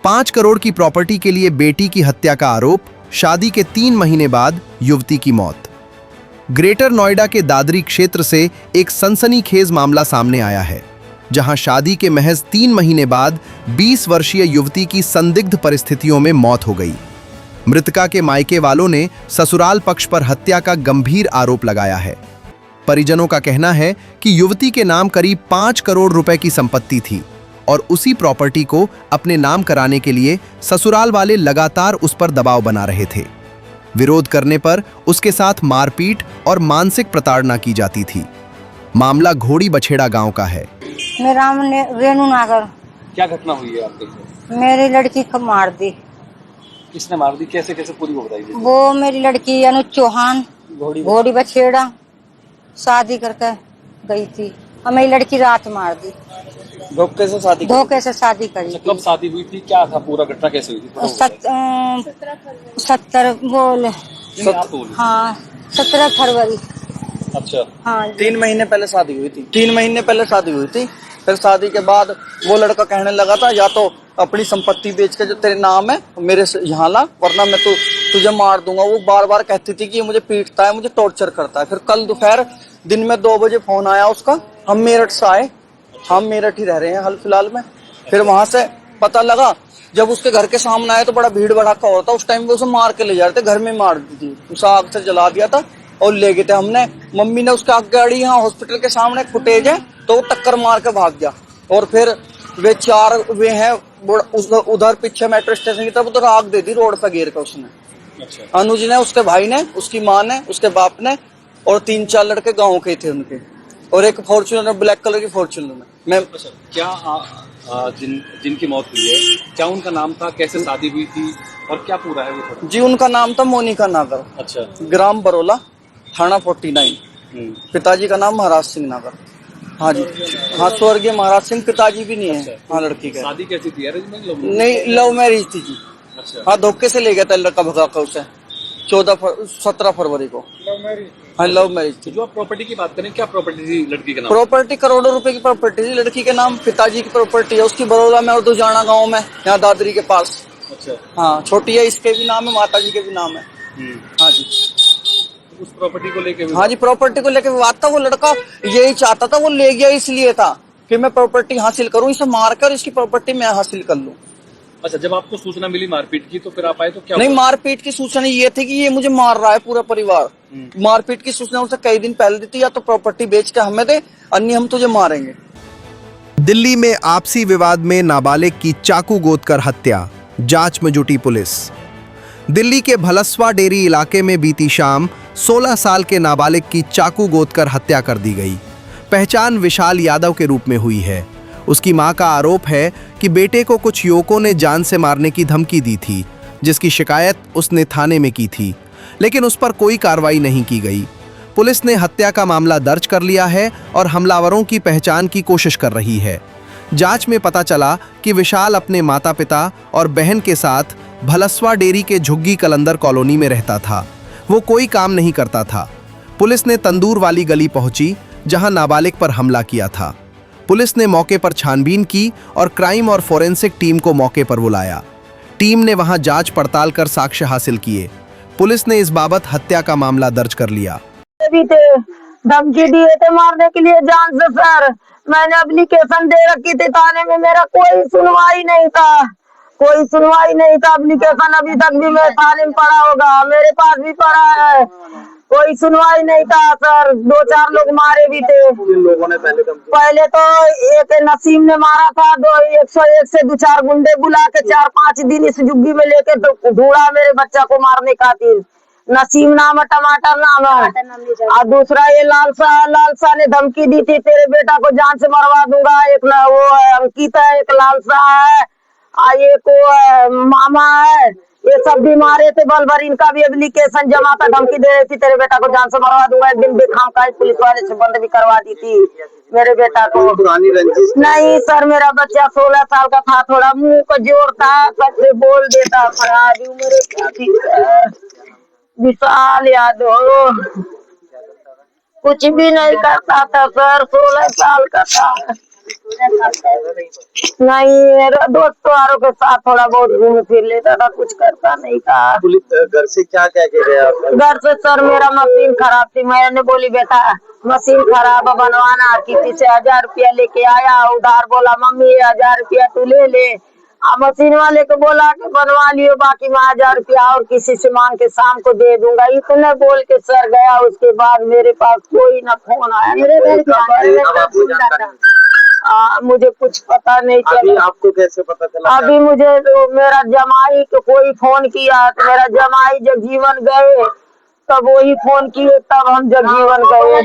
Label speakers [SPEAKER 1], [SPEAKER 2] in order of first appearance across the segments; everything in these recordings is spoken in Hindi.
[SPEAKER 1] 5 करोड़ की प्रॉपर्टी के लिए बेटी की हत्या का आरोप, शादी के 3 महीने बाद युवती की मौत। ग्रेटर नोएडा के दादरी क्षेत्र से एक सनसनीखेज मामला सामने आया है, जहां शादी के महज 3 महीने बाद 20 वर्षीय युवती की संदिग्ध परिस्थितियों में मौत हो गई। मृतका के मायके वालों ने ससुराल पक्ष पर हत्या का गंभीर आरोप लगाया है। परिजनों का कहना है कि युवती के नाम करीब 5 करोड़ रुपए की संपत्ति थी और उसी प्रॉपर्टी को अपने नाम कराने के लिए ससुराल वाले लगातार उस पर दबाव बना रहे थे। विरोध करने पर उसके साथ मारपीट और मानसिक प्रताड़ना की जाती थी। मामला घोड़ी बछेड़ा गांव का है।
[SPEAKER 2] मेरा नाम रेणु नागर।
[SPEAKER 3] क्या घटना हुई है आपके साथ?
[SPEAKER 2] मेरी लड़की को मार दी।
[SPEAKER 3] किसने मार दी? कैसे कैसे पूरी वो बताइए।
[SPEAKER 2] वो मेरी लड़की अनु चौहान घोड़ी बछेड़ा शादी करके गई थी और मेरी लड़की रात मार दी।
[SPEAKER 3] धोखे से शादी
[SPEAKER 2] करी थी।
[SPEAKER 3] कब शादी हुई थी? क्या था पूरा घटना? कैसे हुई थी?
[SPEAKER 2] 17 फरवरी।
[SPEAKER 3] अच्छा।
[SPEAKER 2] हाँ,
[SPEAKER 4] 3 महीने पहले शादी हुई थी। 3 महीने पहले शादी हुई थी। फिर शादी के बाद वो लड़का कहने लगा था या तो अपनी संपत्ति बेच के जो तेरे नाम है मेरे से यहाँ ला, वरना मैं तुझे मार दूंगा। वो बार बार कहती थी कि ये मुझे पीटता है, मुझे टॉर्चर करता है। फिर कल दोपहर दिन में 2 बजे फोन आया उसका। हम मेरठ से आए, हम मेरठ ही रह रहे हैं हाल फिलहाल में। फिर वहां से पता लगा, जब उसके घर के सामने आए तो बड़ा भीड़ भड़ाका होता। उस टाइम पे उसे मार के ले जा रहे थे, घर में मार दी थी। उसे आग से जला दिया था और ले गए थे हमने। मम्मी ने उसका गाड़ी यहाँ हॉस्पिटल के सामने फुटेज है तो वो टक्कर मार के भाग गया। और फिर वे 4 वे हैं उधर पीछे मेट्रो स्टेशन की तरफ उधर आग दे दी रोड पे गिर कर उसने।
[SPEAKER 3] अच्छा।
[SPEAKER 4] अनुज ने, उसके भाई ने, उसकी माँ ने, उसके बाप ने और 3-4 लड़के गाँव के थे उनके, और एक फॉर्च्यूनर, ब्लैक कलर की फॉर्च्यूनर में। मैं
[SPEAKER 3] क्या जिनकी मौत हुई है, क्या उनका नाम था? कैसे शादी हुई थी और क्या पूरा है वो?
[SPEAKER 4] जी, उनका नाम था मोनिका नागर।
[SPEAKER 3] अच्छा।
[SPEAKER 4] ग्राम बरोला, थाना 49। पिताजी का नाम महाराज सिंह नागर। हाँ जी, हाँ, स्वर्गीय महाराज सिंह। पिताजी भी नहीं है। हाँ, लड़की का
[SPEAKER 3] शादी कैसी थी? Arrange marriage?
[SPEAKER 4] नहीं, लव मैरिज थी जी।
[SPEAKER 3] अच्छा।
[SPEAKER 4] हाँ, धोखे से ले गया था लड़का भगा कर उसे 17 फरवरी को। हाँ, लव मैरिज थी।
[SPEAKER 3] जो आप प्रॉपर्टी की बात करें, क्या प्रॉपर्टी थी लड़की के नाम?
[SPEAKER 4] प्रॉपर्टी करोड़ों रुपए की प्रॉपर्टी थी लड़की के नाम। पिताजी की प्रॉपर्टी है उसकी, बड़ौदा में और दुजाना गाँव में, यहाँ दादरी के पास।
[SPEAKER 3] अच्छा।
[SPEAKER 4] हाँ, छोटी है, इसके भी नाम है, माता जी के भी नाम है। हाँ जी।
[SPEAKER 3] उस प्रॉपर्टी को लेके?
[SPEAKER 4] हाँ जी, प्रॉपर्टी को लेके विवाद था। वो लड़का यही चाहता था, वो ले गया इसलिए था कि मैं प्रॉपर्टी हासिल करूं, इसे मारकर इसकी प्रॉपर्टी मैं हासिल कर लूं।
[SPEAKER 3] अच्छा, जब आपको सूचना मिली मारपीट की तो फिर आप आए तो क्या
[SPEAKER 4] नहीं,
[SPEAKER 3] हुआ?
[SPEAKER 4] मारपीट की सूचना ये थी कि ये मुझे मार रहा है पूरा परिवार। मारपीट की सूचना उसे कई दिन पहले दी थी, या तो प्रॉपर्टी बेच के हमें दे, अन्य हम तुझे मारेंगे।
[SPEAKER 1] दिल्ली में आपसी विवाद में नाबालिग की चाकू गोद कर हत्या, जांच में जुटी पुलिस। दिल्ली के भलस्वा डेरी इलाके में बीती शाम 16 साल के नाबालिग की चाकू गोदकर हत्या कर दी गई। पहचान विशाल यादव के रूप में हुई है। उसकी मां का आरोप है कि बेटे को कुछ युवकों ने जान से मारने की धमकी दी थी, जिसकी शिकायत उसने थाने में की थी, लेकिन उस पर कोई कार्रवाई नहीं की गई। पुलिस ने हत्या का मामला दर्ज कर लिया है और हमलावरों की पहचान की कोशिश कर रही है। जांच में पता चला कि विशाल अपने माता पिता और बहन के साथ भलस्वा डेरी के झुग्गी कलंदर कॉलोनी में रहता था। वो कोई काम नहीं करता था। पुलिस ने तंदूर वाली गली पहुंची, जहां नाबालिग पर हमला किया था। पुलिस ने मौके पर छानबीन की और क्राइम और फोरेंसिक टीम को मौके पर बुलाया। टीम ने वहां जांच पड़ताल कर साक्ष्य हासिल किए। पुलिस ने इस बाबत हत्या का मामला दर्ज कर लिया।
[SPEAKER 5] धमकी दिए थे मारने के लिए जान से सर। मैंने एप्लीकेशन दे रखी थी थाने में, मेरा कोई सुनवाई नहीं था। एप्लीकेशन अभी तक भी मेरे थाने में पड़ा होगा, मेरे पास भी पड़ा है। कोई सुनवाई नहीं था सर। 2-4 लोग मारे भी थे। लोगों ने पहले तो एक नसीम ने मारा था। 101 से 2-4 गुंडे बुला के 4-5 दिन इस जुग्गी में लेके तो ढूंढा मेरे बच्चा को मारने खातिर। नसीम नाम है, टमाटर नाम है। और दूसरा ये लालसा ने धमकी दी थी, तेरे बेटा को जान से मरवा दूंगा। एक ना वो है अंकित है, एक लालसा है, और एक मामा है। ये सब भी मारे थे बलभर। इनका भी एप्लीकेशन जमा था, धमकी दे रही थी तेरे बेटा को जान से मरवा दूंगा। एक दिन बेखाम का पुलिस वाले से बंद भी करवा दी थी मेरे बेटा को। पुरानी रंजिश नहीं सर, मेरा बच्चा 16 साल का था, थोड़ा मुंह का जोर था, सबसे बोल देता था। विशाल यादव कुछ भी नहीं करता था सर, 16 साल का था। नहीं, मेरा दोस्तों के साथ थोड़ा बहुत घूम फिर लेता था, कुछ करता नहीं था।
[SPEAKER 6] पुलिस घर से क्या कह के गया?
[SPEAKER 5] घर से सर मेरा मशीन खराब थी, मैंने बोली बेटा मशीन खराब है बनवाना, किसी से 1000 रुपया लेके आया उधार, बोला मम्मी 1000 रुपया तू ले ले। मशीन वाले को बोला कि बनवा लियो, बाकी मैं 1000 रुपया और किसी से मांग के शाम को दे दूंगा। इतने बोल के सर गया। उसके बाद मेरे पास कोई ना फोन आया, मेरे घर पे मुझे कुछ पता नहीं
[SPEAKER 6] अभी
[SPEAKER 5] चला।
[SPEAKER 6] आपको कैसे पता चला?
[SPEAKER 5] अभी मुझे तो मेरा जमाई को कोई फोन किया, तो मेरा जमाई जगजीवन गए तब वही फोन किए, तब हम जगजीवन गए।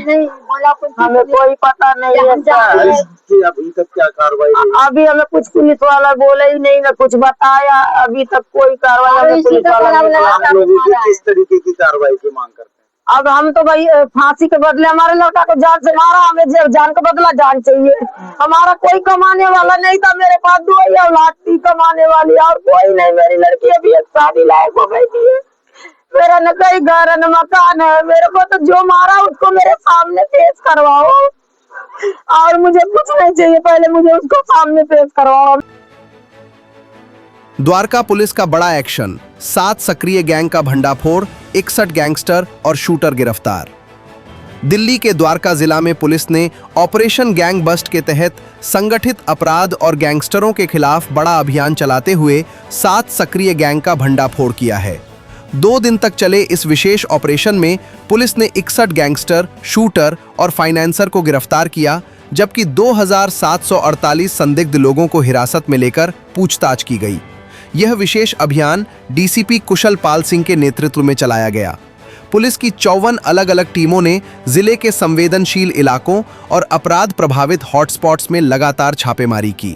[SPEAKER 5] हमें कोई पता नहीं है सर।
[SPEAKER 6] कि अभी तक क्या कार्रवाई हुई?
[SPEAKER 5] अभी हमें कुछ पुलिस वाला बोला ही नहीं, ना कुछ बताया। अभी तक कोई कार्रवाई हमें पुलिस वाला नहीं बोला।
[SPEAKER 6] आप लोगों की किस तरीके की कार्रवाई की मांग करते हैं?
[SPEAKER 5] अब हम तो भाई फांसी के बदले हमारे लड़का को जान से मारा, हमें जान का बदला जान चाहिए। हमारा कोई कमाने वाला नहीं था, मेरे पास 2 ही औलाद थी कमाने वाली, और कोई नहीं। मेरी लड़की अभी एक शादी लायक हो गई थी। मेरा न कहीं घर है न मकान है। मेरे को तो जो मारा उसको मेरे सामने पेश करवाओ, और मुझे कुछ नहीं चाहिए, पहले मुझे उसको सामने पेश करवाओ।
[SPEAKER 1] द्वारका पुलिस का बड़ा एक्शन, 7 सक्रिय गैंग का भंडाफोड़, 61 गैंगस्टर और शूटर गिरफ्तार। दिल्ली के द्वारका जिला में पुलिस ने ऑपरेशन गैंग बस्ट के तहत संगठित अपराध और गैंगस्टरों के खिलाफ बड़ा अभियान चलाते हुए 7 सक्रिय गैंग का भंडाफोड़ किया है। 2 दिन तक चले इस विशेष ऑपरेशन में पुलिस ने 61 गैंगस्टर, शूटर और फाइनेंसर को गिरफ्तार किया, जबकि 2748 संदिग्ध लोगों को हिरासत में लेकर पूछताछ की गई। यह विशेष अभियान डीसीपी कुशल पाल सिंह के नेतृत्व में चलाया गया। पुलिस की 54 अलग अलग टीमों ने जिले के संवेदनशील इलाकों और अपराध प्रभावित हॉटस्पॉट्स में लगातार छापेमारी की।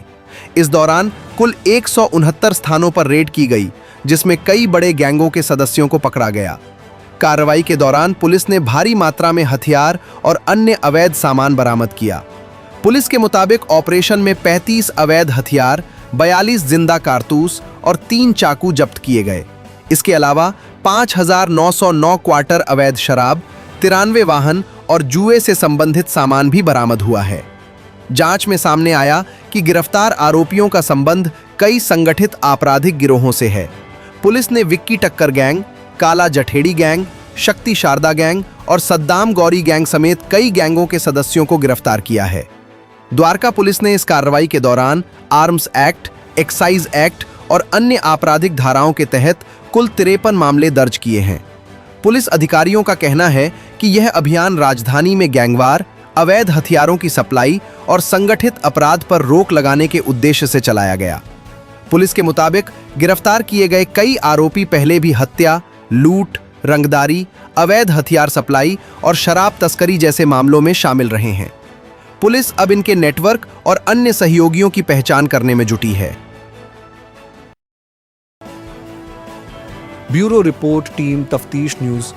[SPEAKER 1] इस दौरान कुल 169 स्थानों पर रेड की गई, जिसमें कई बड़े गैंगों के सदस्यों को पकड़ा गया। कार्रवाई के दौरान पुलिस ने भारी मात्रा में हथियार और अन्य अवैध सामान बरामद किया। पुलिस के मुताबिक ऑपरेशन में 35 अवैध हथियार, 42 जिंदा कारतूस और 3 चाकू जब्त किए गए। इसके अलावा 5909 क्वार्टर अवैध शराब, 93 वाहन और जुए से संबंधित सामान भी बरामद हुआ है। जांच में सामने आया कि गिरफ्तार आरोपियों का संबंध कई संगठित आपराधिक गिरोहों से है। पुलिस ने विक्की टक्कर गैंग, काला जठेड़ी गैंग, शक्ति शारदा गैंग और सद्दाम गौरी गैंग समेत कई गैंगों के सदस्यों को गिरफ्तार किया है। द्वारका पुलिस ने इस कार्रवाई के दौरान आर्म्स एक्ट, एक्साइज एक्ट और अन्य आपराधिक धाराओं के तहत कुल 53 मामले दर्ज किए हैं। पुलिस अधिकारियों का कहना है कि यह अभियान राजधानी में गैंगवार, अवैध हथियारों की सप्लाई और संगठित अपराध पर रोक लगाने के उद्देश्य से चलाया गया। पुलिस के मुताबिक गिरफ्तार किए गए कई आरोपी पहले भी हत्या, लूट, रंगदारी, अवैध हथियार सप्लाई और शराब तस्करी जैसे मामलों में शामिल रहे हैं। पुलिस अब इनके नेटवर्क और अन्य सहयोगियों की पहचान करने में जुटी है।
[SPEAKER 7] ब्यूरो रिपोर्ट, टीम तफ्तीश न्यूज़,